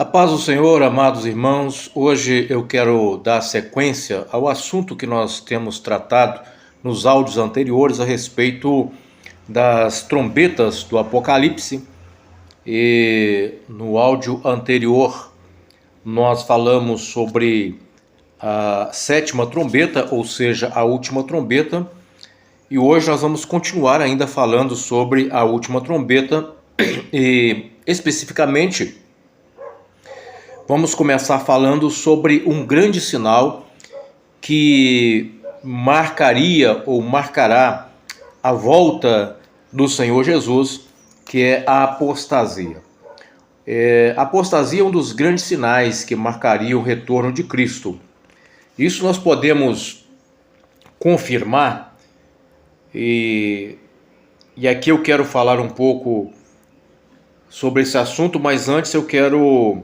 A paz do Senhor, amados irmãos, hoje eu quero dar sequência ao assunto que nós temos tratado nos áudios anteriores a respeito das trombetas do Apocalipse. E no áudio anterior nós falamos sobre a sétima trombeta, ou seja, a última trombeta, e hoje nós vamos continuar ainda falando sobre a última trombeta e especificamente vamos começar falando sobre um grande sinal que marcaria ou marcará a volta do Senhor Jesus, que é a apostasia. A apostasia é um dos grandes sinais que marcaria o retorno de Cristo. Isso nós podemos confirmar, e aqui eu quero falar um pouco sobre esse assunto, mas antes eu quero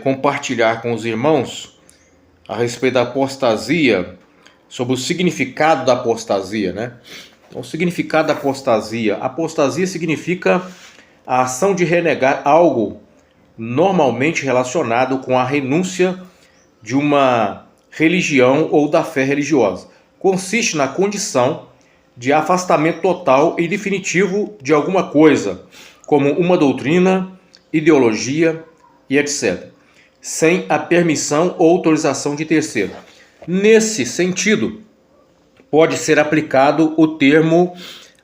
compartilhar com os irmãos a respeito da apostasia, sobre o significado da apostasia, né? O significado da apostasia. Apostasia significa a ação de renegar algo normalmente relacionado com a renúncia de uma religião ou da fé religiosa. Consiste na condição de afastamento total e definitivo de alguma coisa, como uma doutrina, ideologia e etc., sem a permissão ou autorização de terceiro. Nesse sentido, pode ser aplicado o termo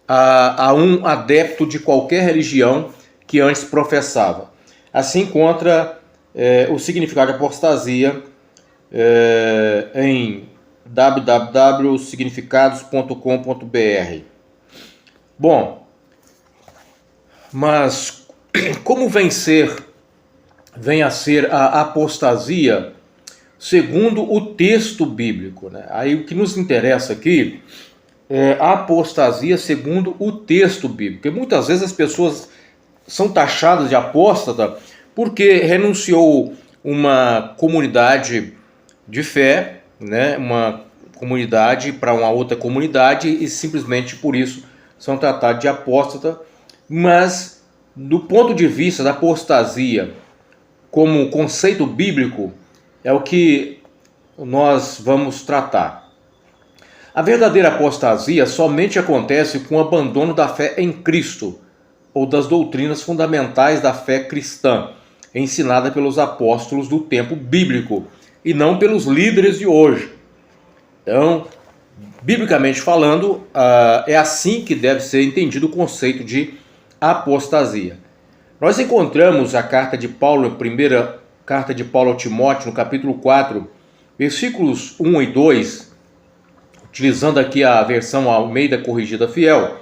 a um adepto de qualquer religião que antes professava. Assim encontra o significado de apostasia em www.significados.com.br. Bom, mas como vem a ser a apostasia segundo o texto bíblico, né? Aí o que nos interessa aqui é a apostasia segundo o texto bíblico. Porque muitas vezes as pessoas são taxadas de apóstata porque renunciou uma comunidade de fé, né? Uma comunidade para uma outra comunidade e simplesmente por isso são tratados de apóstata. Mas do ponto de vista da apostasia como conceito bíblico, é o que nós vamos tratar. A verdadeira apostasia somente acontece com o abandono da fé em Cristo, ou das doutrinas fundamentais da fé cristã, ensinada pelos apóstolos do tempo bíblico, e não pelos líderes de hoje. Então, biblicamente falando, é assim que deve ser entendido o conceito de apostasia. Nós encontramos a carta de Paulo, a primeira carta de Paulo ao Timóteo, no capítulo 4, versículos 1 e 2, utilizando aqui a versão Almeida Corrigida Fiel,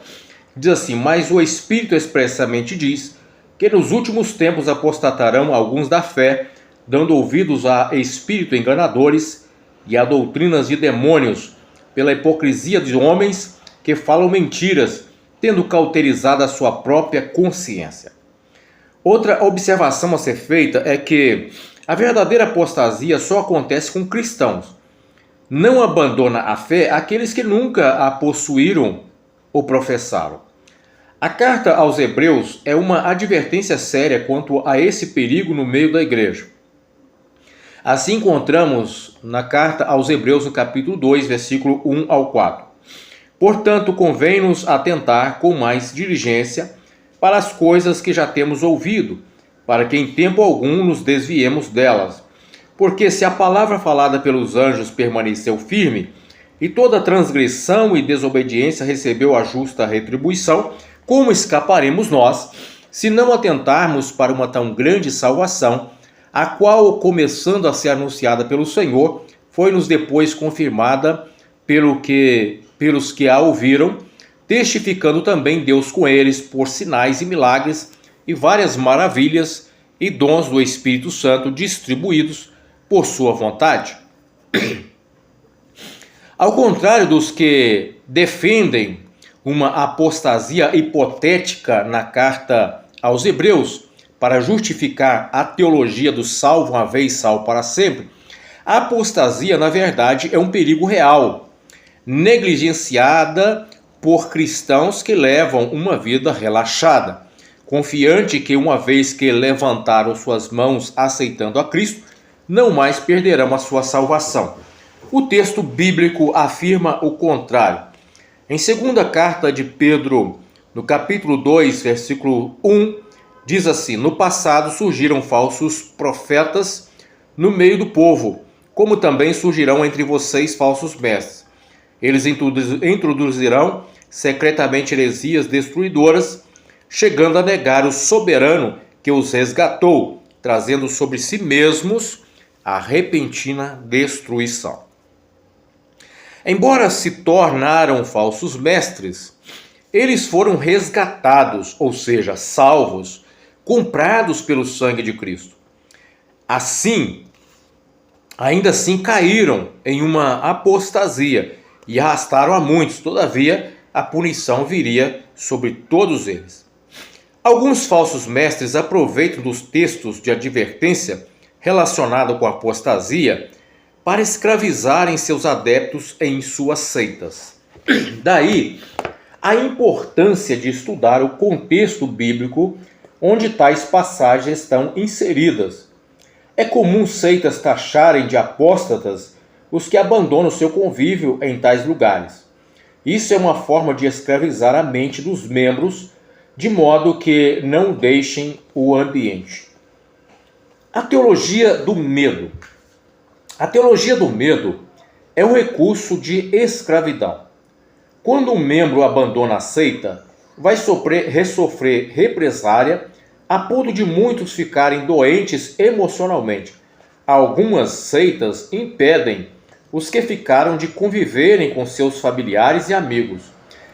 diz assim: mas o Espírito expressamente diz que nos últimos tempos apostatarão alguns da fé, dando ouvidos a espíritos enganadores e a doutrinas de demônios, pela hipocrisia de homens que falam mentiras, tendo cauterizado a sua própria consciência. Outra observação a ser feita é que a verdadeira apostasia só acontece com cristãos. Não abandona a fé aqueles que nunca a possuíram ou professaram. A carta aos Hebreus é uma advertência séria quanto a esse perigo no meio da igreja. Assim encontramos na carta aos Hebreus, no capítulo 2, versículo 1 ao 4. Portanto, convém-nos atentar com mais diligência para as coisas que já temos ouvido, para que em tempo algum nos desviemos delas. Porque se a palavra falada pelos anjos permaneceu firme, e toda transgressão e desobediência recebeu a justa retribuição, como escaparemos nós, se não atentarmos para uma tão grande salvação, a qual, começando a ser anunciada pelo Senhor, foi-nos depois confirmada pelos que a ouviram, testificando também Deus com eles por sinais e milagres e várias maravilhas e dons do Espírito Santo distribuídos por sua vontade. Ao contrário dos que defendem uma apostasia hipotética na carta aos Hebreus para justificar a teologia do salvo uma vez, salvo para sempre, a apostasia, na verdade, é um perigo real, negligenciada por cristãos que levam uma vida relaxada, confiante que uma vez que levantaram suas mãos aceitando a Cristo, não mais perderão a sua salvação. O texto bíblico afirma o contrário. Em segunda carta de Pedro, no capítulo 2, versículo 1, diz assim: no passado surgiram falsos profetas no meio do povo, como também surgirão entre vocês falsos mestres. Eles introduzirão secretamente heresias destruidoras, chegando a negar o soberano que os resgatou, trazendo sobre si mesmos a repentina destruição. Embora se tornaram falsos mestres, eles foram resgatados, ou seja, salvos, comprados pelo sangue de Cristo. Assim, ainda assim caíram em uma apostasia e arrastaram a muitos. Todavia, a punição viria sobre todos eles. Alguns falsos mestres aproveitam dos textos de advertência relacionados com a apostasia para escravizarem seus adeptos em suas seitas. Daí a importância de estudar o contexto bíblico onde tais passagens estão inseridas. É comum seitas taxarem de apóstatas os que abandonam seu convívio em tais lugares. Isso é uma forma de escravizar a mente dos membros, de modo que não deixem o ambiente. A teologia do medo. A teologia do medo é um recurso de escravidão. Quando um membro abandona a seita, vai sofrer represária a ponto de muitos ficarem doentes emocionalmente. Algumas seitas impedem os que ficaram de conviverem com seus familiares e amigos.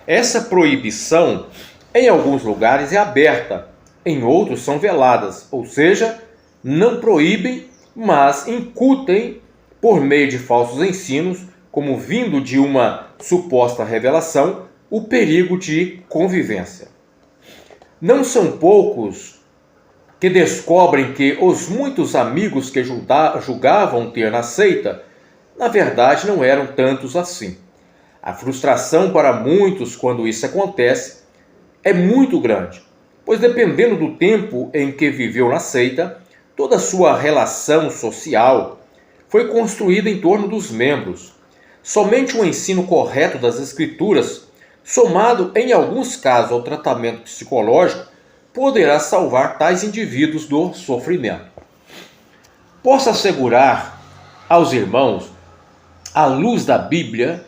Essa proibição, em alguns lugares, é aberta, em outros são veladas, ou seja, não proíbem, mas incutem por meio de falsos ensinos, como vindo de uma suposta revelação, o perigo de convivência. Não são poucos que descobrem que os muitos amigos que julgavam ter na seita, na verdade não eram tantos assim. A frustração para muitos quando isso acontece é muito grande, pois dependendo do tempo em que viveu na seita, toda a sua relação social foi construída em torno dos membros. Somente o ensino correto das Escrituras, somado em alguns casos ao tratamento psicológico, poderá salvar tais indivíduos do sofrimento. Posso assegurar aos irmãos, à luz da Bíblia,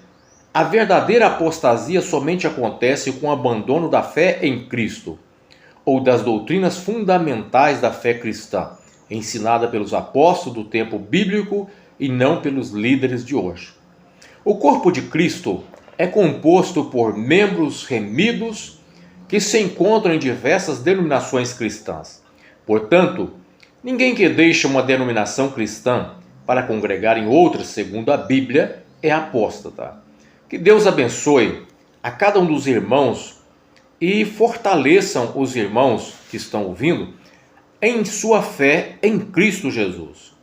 a verdadeira apostasia somente acontece com o abandono da fé em Cristo, ou das doutrinas fundamentais da fé cristã, ensinada pelos apóstolos do tempo bíblico e não pelos líderes de hoje. O corpo de Cristo é composto por membros remidos que se encontram em diversas denominações cristãs. Portanto, ninguém que deixa uma denominação cristã para congregar em outra, segundo a Bíblia, é apóstata. Que Deus abençoe a cada um dos irmãos e fortaleçam os irmãos que estão ouvindo em sua fé em Cristo Jesus.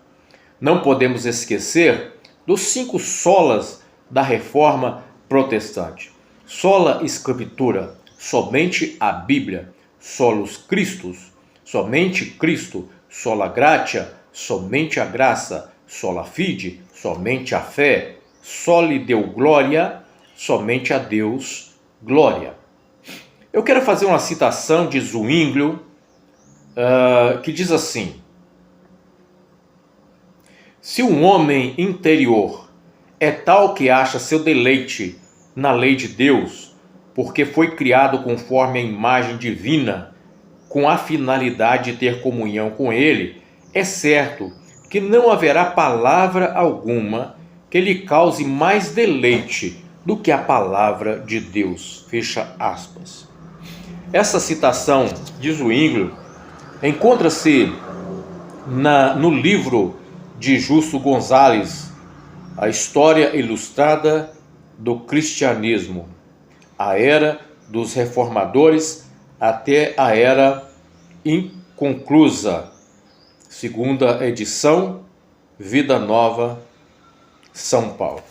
Não podemos esquecer dos 5 solas da Reforma Protestante. Sola Scriptura, somente a Bíblia. Solus Christus, somente Cristo. Sola Gratia, somente a graça. Sola Fide, somente a fé. Soli Deo Gloria, somente a Deus glória. Eu quero fazer uma citação de Zwinglio, que diz assim: se um homem interior é tal que acha seu deleite na lei de Deus, porque foi criado conforme a imagem divina, com a finalidade de ter comunhão com Ele, é certo que não haverá palavra alguma que lhe cause mais deleite do que a palavra de Deus. Fecha aspas. Essa citação de Zwinglio encontra-se no livro de Justo Gonzalez, A História Ilustrada do Cristianismo, a Era dos Reformadores até a Era Inconclusa, segunda edição, Vida Nova, São Paulo.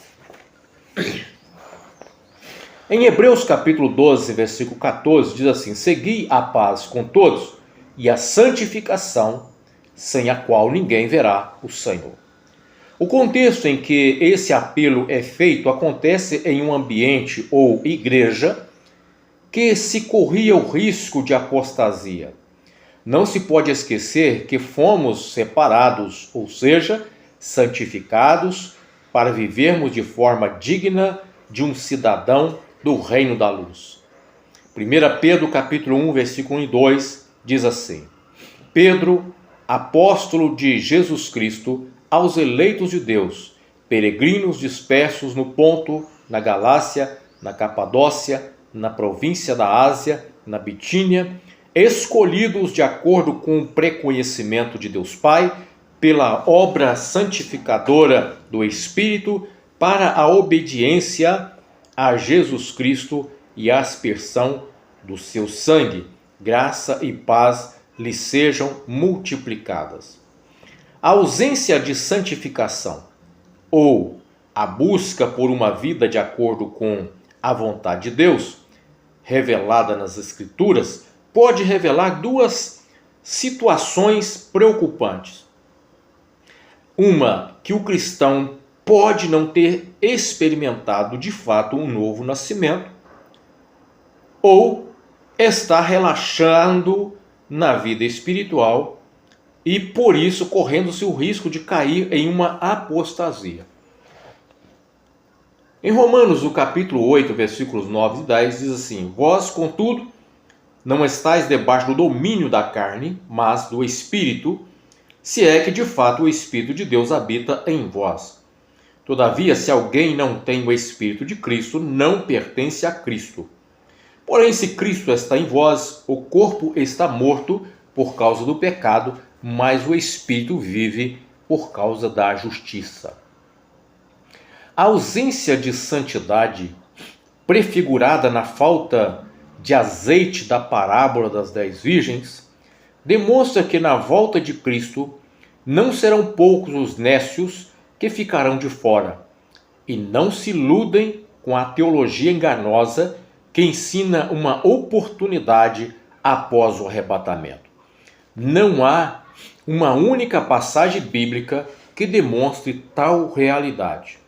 Em Hebreus capítulo 12, versículo 14, diz assim: segui a paz com todos e a santificação, sem a qual ninguém verá o Senhor. O contexto em que esse apelo é feito acontece em um ambiente ou igreja que se corria o risco de apostasia. Não se pode esquecer que fomos separados, ou seja, santificados, para vivermos de forma digna de um cidadão do reino da luz. 1 Pedro capítulo 1, versículo 1 e 2 diz assim: Pedro, apóstolo de Jesus Cristo, aos eleitos de Deus, peregrinos dispersos no Ponto, na Galácia, na Capadócia, na província da Ásia, na Bitínia, escolhidos de acordo com o preconhecimento de Deus Pai, pela obra santificadora do Espírito, para a obediência a Jesus Cristo e a aspersão do seu sangue. Graça e paz lhes sejam multiplicadas. A ausência de santificação ou a busca por uma vida de acordo com a vontade de Deus, revelada nas Escrituras, pode revelar duas situações preocupantes. Uma, que o cristão pode não ter experimentado de fato um novo nascimento, ou está relaxando na vida espiritual e por isso correndo-se o risco de cair em uma apostasia. Em Romanos, no capítulo 8, versículos 9 e 10, diz assim: vós, contudo, não estáis debaixo do domínio da carne, mas do Espírito, se é que de fato o Espírito de Deus habita em vós. Todavia, se alguém não tem o Espírito de Cristo, não pertence a Cristo. Porém, se Cristo está em vós, o corpo está morto por causa do pecado, mas o Espírito vive por causa da justiça. A ausência de santidade, prefigurada na falta de azeite da parábola das 10 virgens, demonstra que na volta de Cristo não serão poucos os nécios que ficarão de fora. E não se iludem com a teologia enganosa que ensina uma oportunidade após o arrebatamento. Não há uma única passagem bíblica que demonstre tal realidade.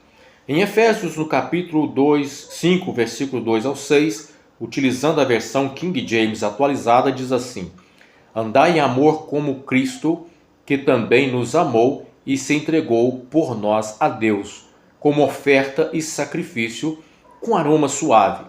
Em Efésios, no capítulo 5, versículo 2 ao 6, utilizando a versão King James atualizada, diz assim: andai em amor como Cristo, que também nos amou e se entregou por nós a Deus, como oferta e sacrifício com aroma suave.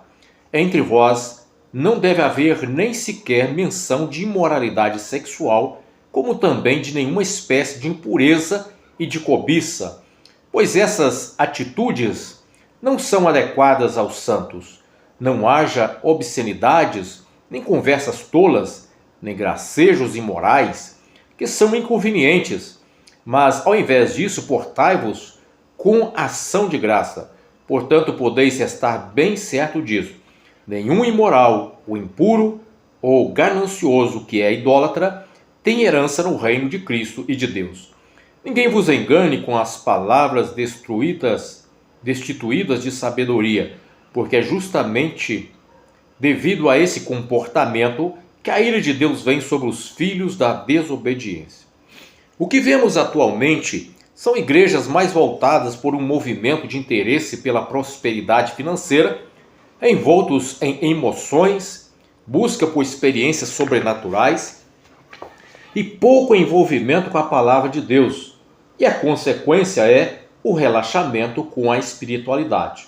Entre vós não deve haver nem sequer menção de imoralidade sexual, como também de nenhuma espécie de impureza e de cobiça, pois essas atitudes não são adequadas aos santos. Não haja obscenidades, nem conversas tolas, nem gracejos imorais, que são inconvenientes, mas ao invés disso, portai-vos com ação de graça. Portanto, podeis estar bem certo disso: nenhum imoral, ou impuro, ou ganancioso que é idólatra, tem herança no reino de Cristo e de Deus. Ninguém vos engane com as palavras destituídas de sabedoria, porque é justamente devido a esse comportamento que a ira de Deus vem sobre os filhos da desobediência. O que vemos atualmente são igrejas mais voltadas por um movimento de interesse pela prosperidade financeira, envoltos em emoções, busca por experiências sobrenaturais e pouco envolvimento com a palavra de Deus. E a consequência é o relaxamento com a espiritualidade.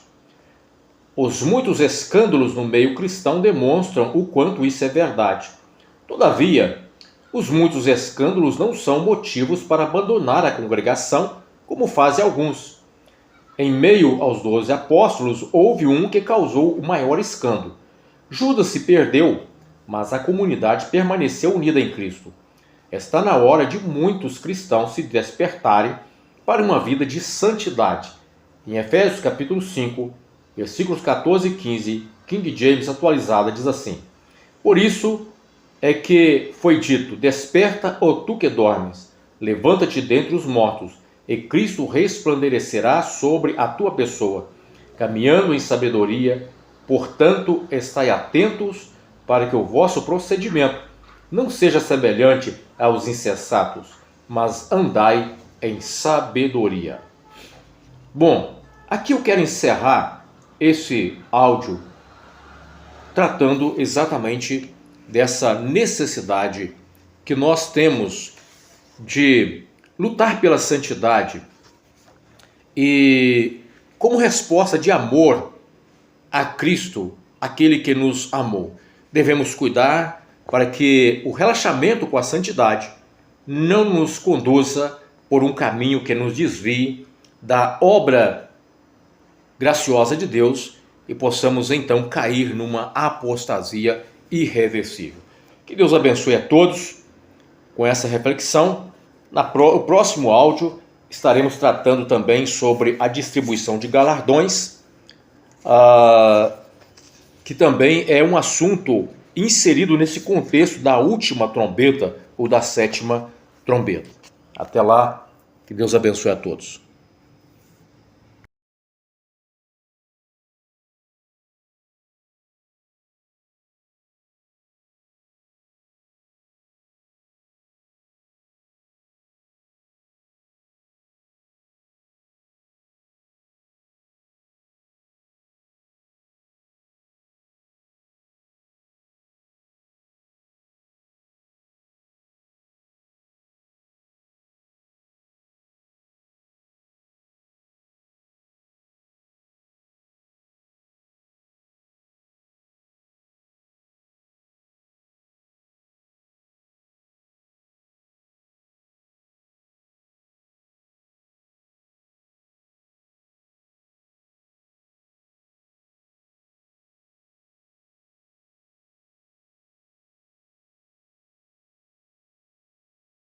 Os muitos escândalos no meio cristão demonstram o quanto isso é verdade. Todavia, os muitos escândalos não são motivos para abandonar a congregação, como fazem alguns. Em meio aos 12 apóstolos, houve um que causou o maior escândalo. Judas se perdeu, mas a comunidade permaneceu unida em Cristo. Está na hora de muitos cristãos se despertarem para uma vida de santidade. Em Efésios capítulo 5, versículos 14 e 15, King James atualizada diz assim: por isso é que foi dito: desperta, ó tu que dormes, levanta-te dentre os mortos, e Cristo resplandecerá sobre a tua pessoa. Caminhando em sabedoria, Portanto, estai atentos para que o vosso procedimento não seja semelhante aos insensatos, mas andai em sabedoria. Bom, aqui eu quero encerrar esse áudio tratando exatamente dessa necessidade que nós temos de lutar pela santidade e, como resposta de amor a Cristo, aquele que nos amou, devemos cuidar para que o relaxamento com a santidade não nos conduza por um caminho que nos desvie da obra graciosa de Deus e possamos então cair numa apostasia irreversível. Que Deus abençoe a todos com essa reflexão. No próximo áudio estaremos tratando também sobre a distribuição de galardões, que também é um assunto inserido nesse contexto da última trombeta ou da sétima trombeta. Até lá, que Deus abençoe a todos.